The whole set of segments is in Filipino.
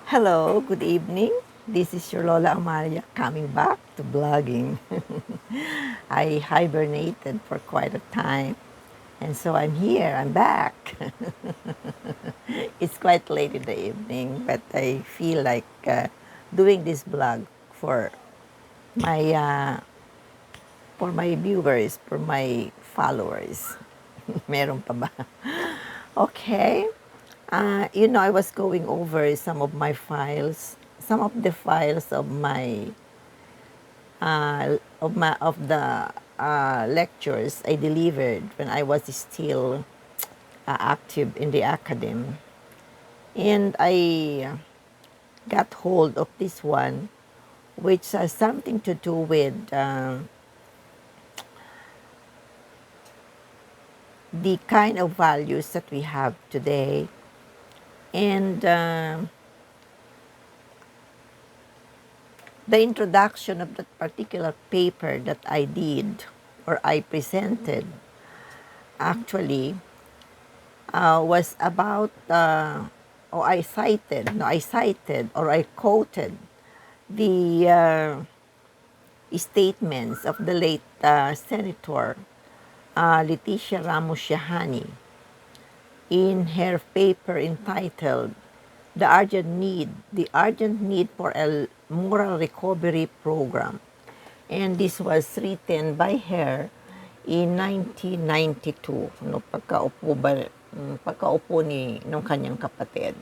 Hello, good evening. This is your Lola Amalia coming back to blogging. I hibernated for quite a time, and so I'm here, I'm back. It's quite late in the evening, but I feel like doing this blog for my viewers, for my followers. Meron pa ba? Okay. I was going over some of my files, some of the files of the lectures I delivered when I was still active in the academy, and I got hold of this one, which has something to do with the kind of values that we have today, and the introduction of that particular paper that I did or I presented actually was about, or I cited, no, I cited or I quoted the statements of the late Senator Leticia Ramos Shahani in her paper entitled the urgent need for a moral recovery program. And this was written by her in 1992, no, pagkaupo ni nung kanyang kapatid.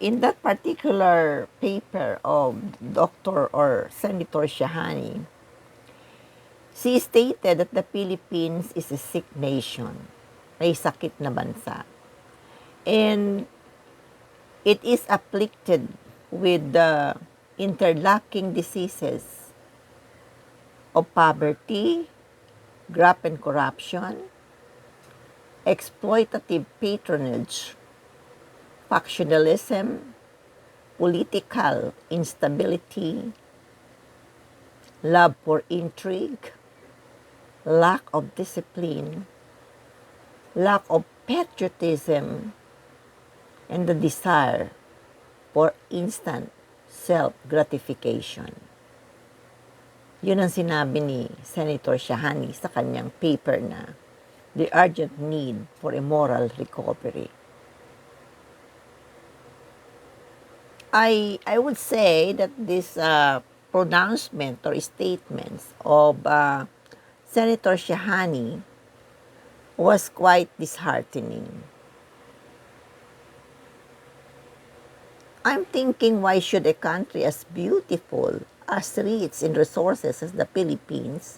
In that particular paper of Dr. or Senator Shahani, she stated that the Philippines is a sick nation, may sakit na bansa. And it is afflicted with the interlocking diseases of poverty, graft and corruption, exploitative patronage, factionalism, political instability, love for intrigue, lack of discipline, lack of patriotism, and the desire for instant self-gratification. Yun ang sinabi ni Senator Shahani sa kanyang paper na The Urgent Need for a Moral Recovery. I would say that this pronouncement or statements of Senator Shahani was quite disheartening. I'm thinking, why should a country as beautiful, as rich in resources as the Philippines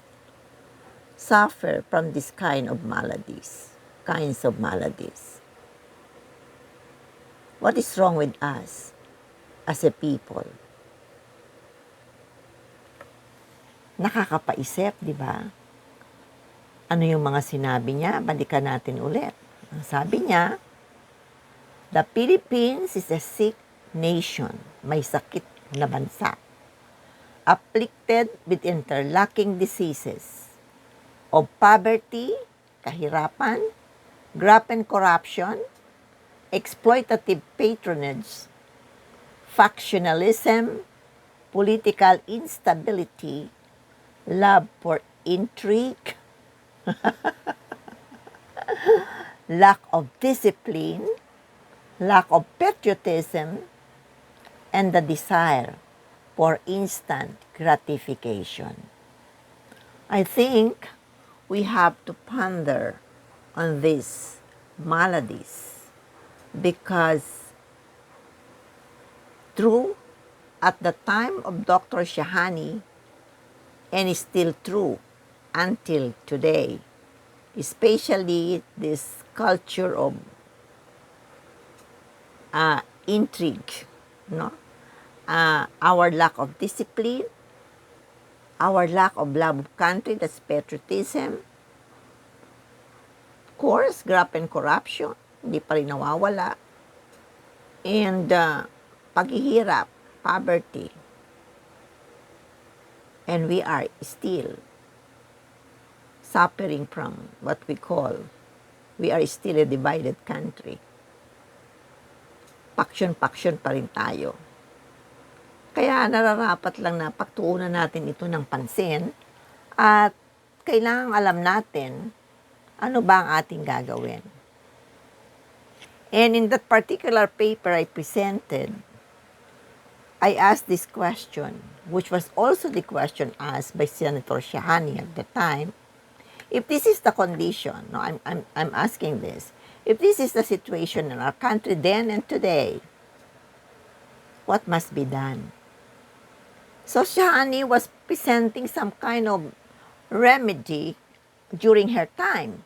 suffer from this kinds of maladies? What is wrong with us as a people? Nakakapaisip, di ba? Ano yung mga sinabi niya? Balikan natin ulit. Ang sabi niya, the Philippines is a sick nation, may sakit na bansa, afflicted with interlocking diseases of poverty, kahirapan, graft and corruption, exploitative patronage, factionalism, political instability, love for intrigue, lack of discipline, lack of patriotism, and the desire for instant gratification. I think we have to ponder on these maladies because true at the time of Dr. Shahani, and is still true until today, especially this culture of intrigue, no? Our lack of discipline, our lack of love of country, that's patriotism. Of course, graft and corruption, hindi pa rin nawawala. And paghihirap, poverty. And we are still suffering from what we are still a divided country. paksyon-paksyon pa rin tayo. Kaya nararapat lang na pagtuunan natin ito ng pansin at kailangang alam natin ano ba ang ating gagawin. And in that particular paper I presented, I asked this question, which was also the question asked by Senator Shahani at the time. If this is the condition, no, I'm asking this, if this is the situation in our country then and today, what must be done? So Shahani was presenting some kind of remedy during her time.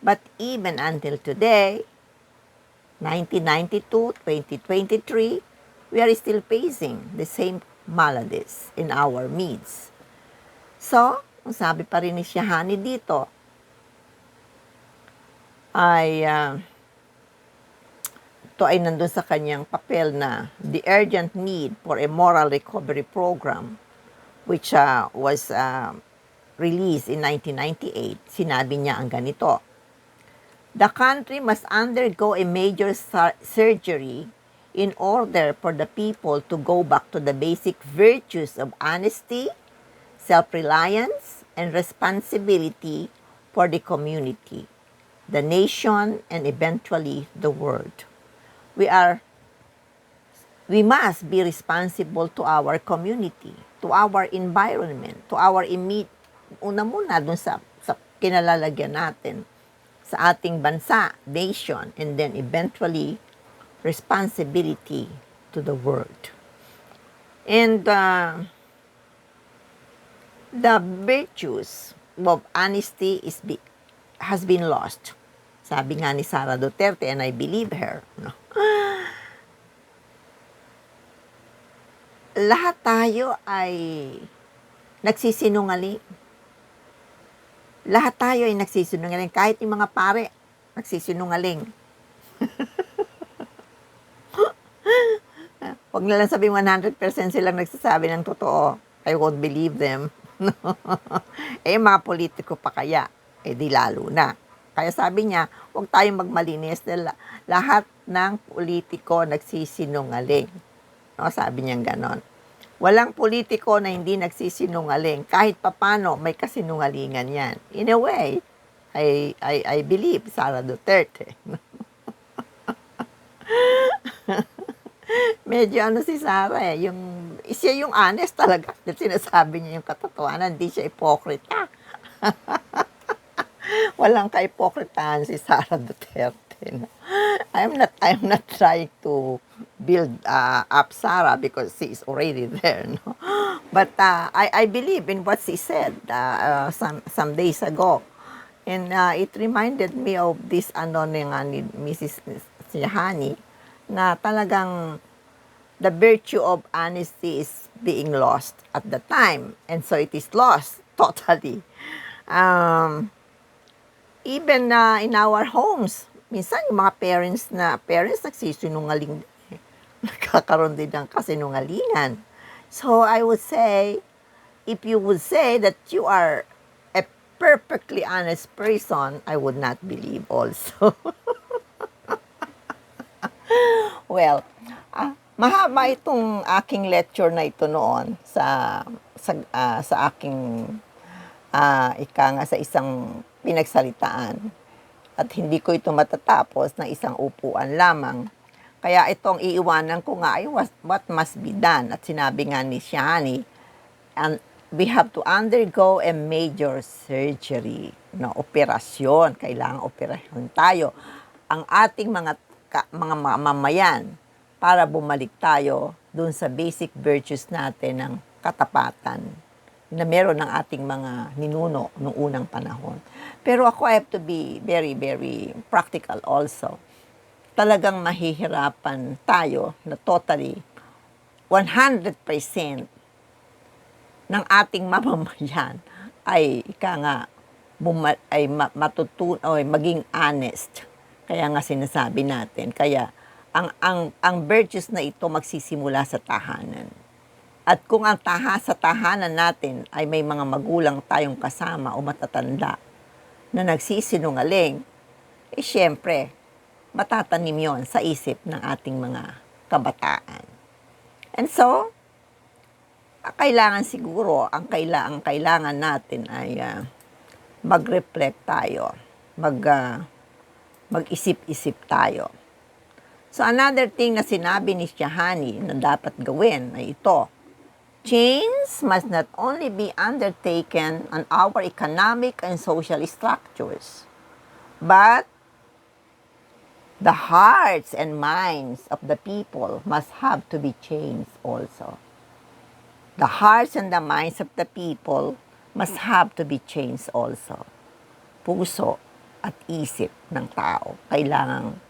But even until today, 1992, 2023, we are still facing the same maladies in our midst. So, ang sabi pa rin ni Shahani dito, ito ay nandun sa kanyang papel na the urgent need for a moral recovery program which was released in 1998. Sinabi niya ang ganito: the country must undergo a major surgery in order for the people to go back to the basic virtues of honesty, self-reliance, and responsibility for the community, the nation, and eventually the world. We must be responsible to our community, to our environment, to our una muna dun sa kinalalagyan natin, sa ating bansa, nation, and then eventually responsibility to the world. And the virtues of honesty has been lost. Sabi nga ni Sara Duterte, and I believe her, no? Lahat tayo ay nagsisinungaling. Lahat tayo ay nagsisinungaling. Kahit yung mga pare, nagsisinungaling. Huwag na lang sabihin 100% silang nagsasabi ng totoo. I won't believe them. Mga politiko pa kaya, di lalo na. Kaya sabi niya, huwag tayong magmalinis dahil lahat ng politiko nagsisinungaling. No, sabi niya ganon. Walang politiko na hindi nagsisinungaling. Kahit papano, may kasinungalingan yan. In a way, I believe Sara Duterte. Medyo si Sara siya yung honest talaga. Sinasabi niya yung katotohanan, hindi siya hipokrita. Walang ka-hipokritahan si Sara Duterte. No? I'm not trying to build up Sara because she is already there. No? But I believe in what she said some days ago. And it reminded me of this ni Mrs. Shahani na talagang the virtue of honesty is being lost at the time. And so it is lost totally. Even in our homes, minsan yung mga parents nagsisinungaling din. Nagkakaroon din ng kasinungalingan. So I would say, if you would say that you are a perfectly honest person, I would not believe also. Well, mahaba itong aking lecture na ito noon sa aking sa isang pinagsalitaan. At hindi ko ito matatapos na isang upuan lamang. Kaya itong iiwanan ko nga ay what must be done. At sinabi nga ni Shahani, and we have to undergo a major surgery, operasyon. Kailangan operasyon tayo. Ang ating mga mamayan para bumalik tayo dun sa basic virtues natin ng katapatan na meron ng ating mga ninuno noong unang panahon. Pero ako, I have to be very, very practical also. Talagang mahihirapan tayo na totally 100% ng ating mamamayan ay maging honest. Kaya nga sinasabi natin. Kaya ang virtues na ito magsisimula sa tahanan. At kung sa tahanan natin ay may mga magulang tayong kasama o matatanda na nagsisinungaling, syempre, matatanim yon sa isip ng ating mga kabataan. And so, kailangan siguro, ang kailangan natin ay mag-reflect tayo, mag-isip-isip tayo. So another thing na sinabi ni Shahani na dapat gawin ay ito. Change must not only be undertaken on our economic and social structures, but the hearts and minds of the people must have to be changed also. The hearts and the minds of the people must have to be changed also. Puso at isip ng tao kailangang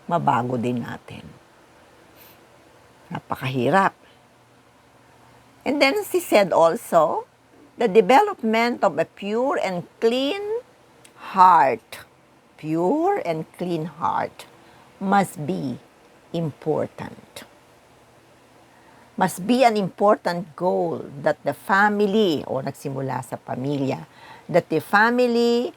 mabago din natin. Napakahirap. And then she said also, the development of a pure and clean heart must be important. Must be an important goal that the family, o nagsimula sa pamilya, that the family,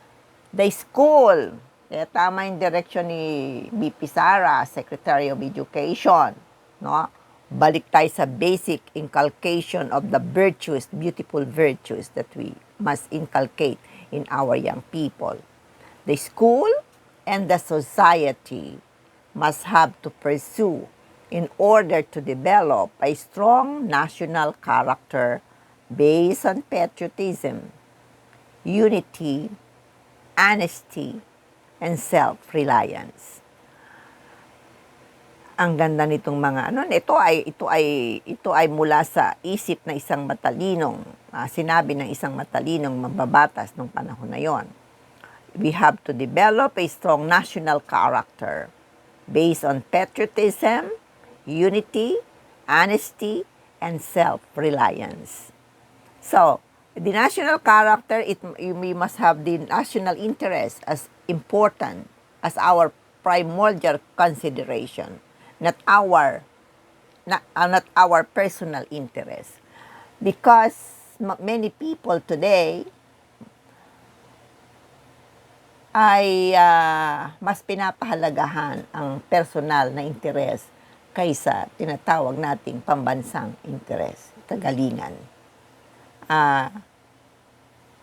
the school, kaya tama yung direction ni BP Sara, Secretary of Education, no? Balik tayo sa basic inculcation of the virtues, beautiful virtues that we must inculcate in our young people. The school and the society must have to pursue in order to develop a strong national character based on patriotism, unity, honesty, and self-reliance. Ang ganda nitong mga ito ay mula sa isip na isang matalinong sinabi ng isang matalinong mababatas nung panahon na yon. We have to develop a strong national character based on patriotism, unity, honesty, and self-reliance. So, the national character, we must have the national interest as important as our primordial consideration, not our personal interest. Because many people today ay mas pinapahalagahan ang personal na interes kaysa tinatawag nating pambansang interes, kagalingan.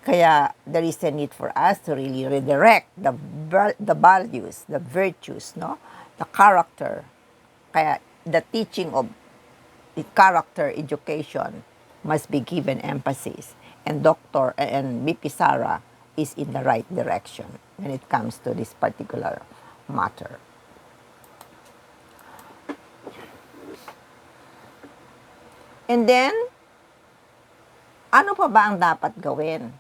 Kaya there is a need for us to really redirect the values, the virtues, no, the character. Kaya the teaching of the character education must be given emphasis, and Dr. and BP Sara is in the right direction when it comes to this particular matter. And then, ano pa ba ang dapat gawin?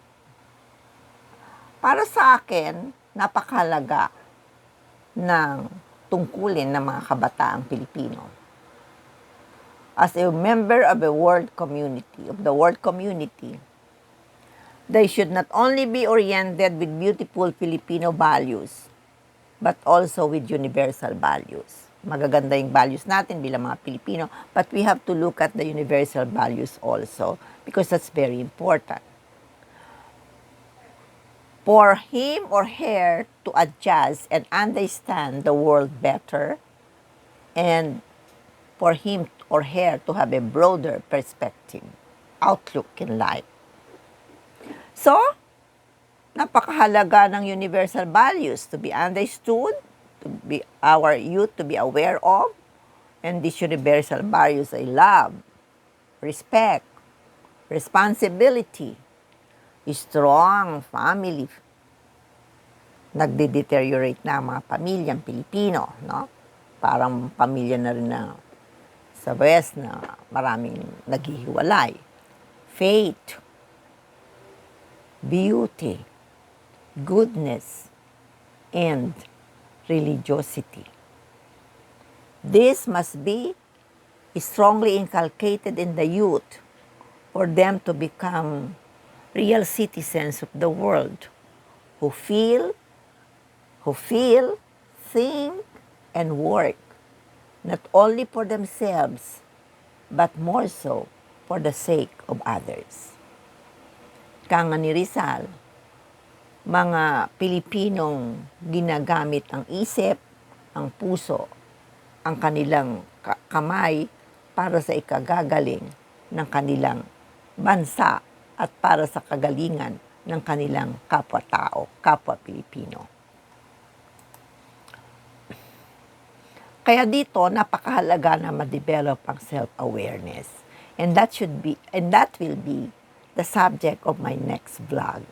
Para sa akin, napakahalaga ng tungkulin ng mga kabataang Pilipino. As a member of the world community, they should not only be oriented with beautiful Filipino values, but also with universal values. Magaganda yung values natin bilang mga Pilipino, but we have to look at the universal values also, because that's very important. For him or her to adjust and understand the world better, and for him or her to have a broader perspective, outlook in life. So, napakahalaga ng universal values to be understood, to be our youth to be aware of, and these universal values ay love, respect, responsibility, strong family. Nagde-deteriorate na ang mga pamilyang Pilipino, no? Parang pamilya na rin na sa West na maraming naghihiwalay. Faith, beauty, goodness, and religiosity. This must be strongly inculcated in the youth for them to become real citizens of the world who feel, think, and work not only for themselves, but more so for the sake of others. Kanga ni Rizal, mga Pilipinong ginagamit ang isip ang puso, ang kanilang kamay para sa ikagagaling ng kanilang bansa at para sa kagalingan ng kanilang kapwa-tao, kapwa Pilipino. Kaya dito, napakahalaga na ma-develop ang self-awareness. And that will be the subject of my next vlog.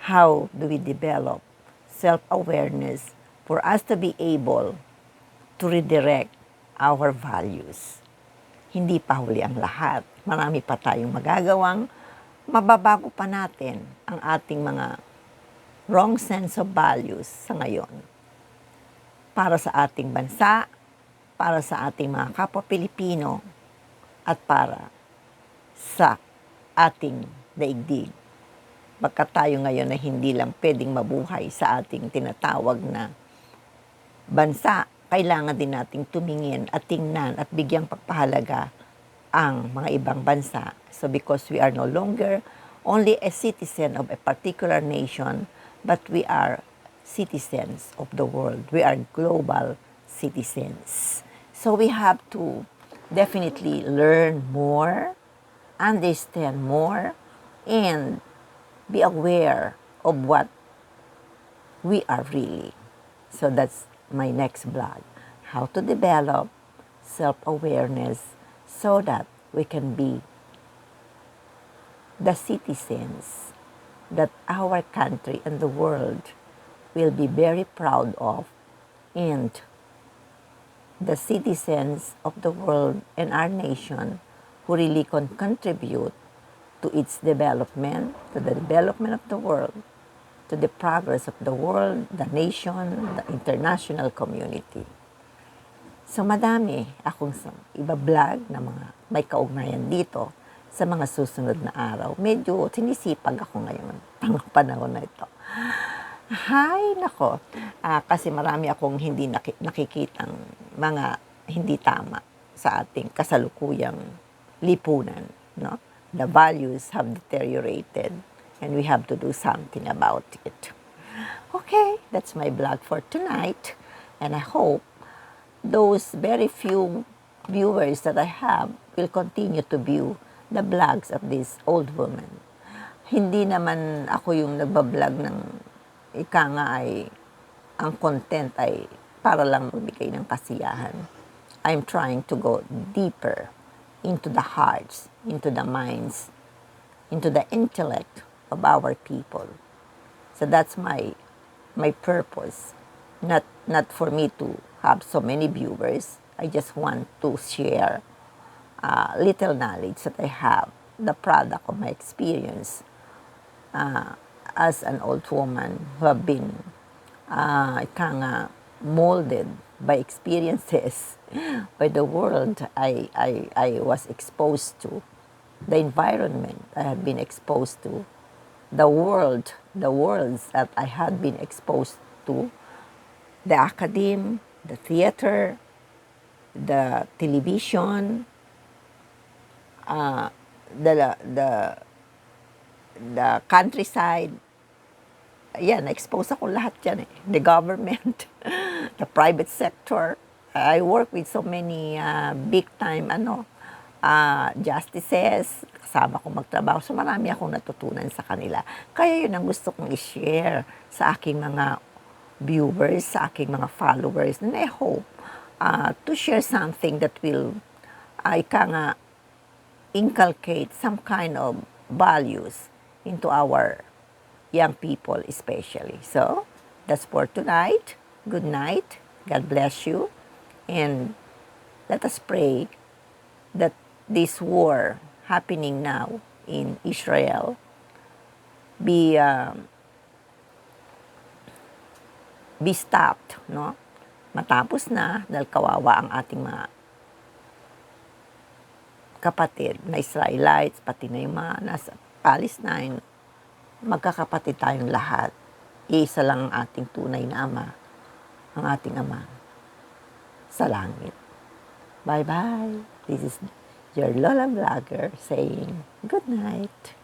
How do we develop self-awareness for us to be able to redirect our values? Hindi pa huli ang lahat. Marami pa tayong magagawang mababago pa natin ang ating mga wrong sense of values sa ngayon. Para sa ating bansa, para sa ating mga kapwa Pilipino, at para sa ating daigdig. Baka tayo ngayon na hindi lang pwedeng mabuhay sa ating tinatawag na bansa, kailangan din nating tumingin at tingnan at bigyang pagpahalaga ang mga ibang bansa. So because we are no longer only a citizen of a particular nation, but we are citizens of the world. We are global citizens. So we have to definitely learn more, understand more, and be aware of what we are really. So that's my next vlog. How to develop self-awareness so that we can be the citizens that our country and the world will be very proud of, and the citizens of the world and our nation who really can contribute to its development, to the development of the world, to the progress of the world, the nation, the international community. So madami akong iba-vlog na mga may kaugnayan dito sa mga susunod na araw. Medyo sinisipag ako ngayon, panahon na ito. Hay, nako. Kasi marami akong hindi nakikitang mga hindi tama sa ating kasalukuyang lipunan. No? The values have deteriorated and we have to do something about it. Okay, that's my vlog for tonight. And I hope those very few viewers that I have will continue to view the vlogs of this old woman. Hindi naman ako yung nagbablog ng ika nga ay ang content ay para lang magbigay ng kasiyahan. I'm trying to go deeper into the hearts, into the minds, into the intellect of our people. So that's my purpose. Not for me to have so many viewers. I just want to share little knowledge that I have, the product of my experience as an old woman who have been molded by experiences by the world I was exposed to, the environment I had been exposed to, the worlds that I had been exposed to, the academe, the theater, the television, the countryside. Ayan, na-expose ako lahat yan eh. The government, the private sector. I work with so many big time justices. Kasama ko magtrabaho. So marami akong natutunan sa kanila. Kaya yun ang gusto kong i-share sa aking mga viewers, sa aking mga followers. And I hope to share something that will inculcate some kind of values into our young people especially. So, that's for tonight. Good night. God bless you. And let us pray that this war happening now in Israel be stopped, no? Matapos na dahil kawawa ang ating mga kapatid na Israelites, pati na yung mga nasa Palestine. Magkakapatid tayong lahat. Isa lang ang ating tunay na Ama, ang ating Ama sa langit. Bye-bye. This is your Lola Vlogger saying good night.